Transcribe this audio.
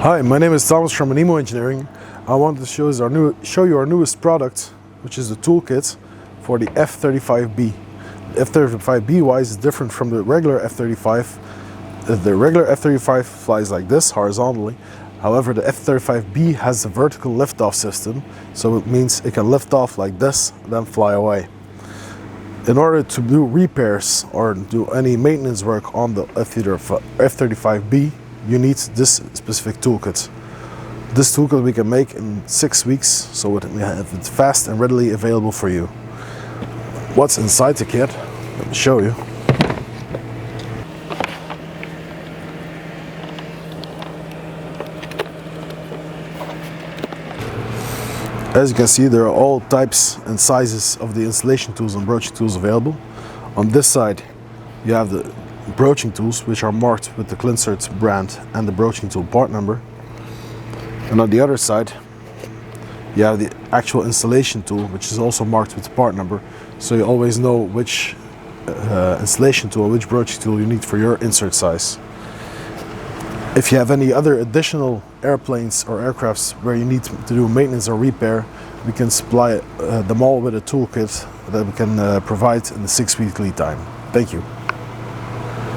Hi, my name is Thomas from Anemo Engineering. I wanted to show you our newest product, which is the toolkit for the F-35B. The F-35B wise is different from the regular F-35. The regular F-35 flies like this, horizontally. However, the F-35B has a vertical lift-off system, so it means it can lift off like this, then fly away. In order to do repairs or do any maintenance work on the F-35B, you need this specific toolkit. This toolkit we can make in 6 weeks, so we have it fast and readily available for you. What's inside the kit? Let me show you. As you can see, there are all types and sizes of the installation tools and broaching tools available. On this side, you have the broaching tools, which are marked with the Clinserts brand and the broaching tool part number. And on the other side, you have the actual installation tool, which is also marked with the part number, so you always know which installation tool, which broaching tool you need for your insert size. If you have any other additional airplanes or aircrafts where you need to do maintenance or repair, we can supply them all with a toolkit that we can provide in the 6-week lead time. Thank you.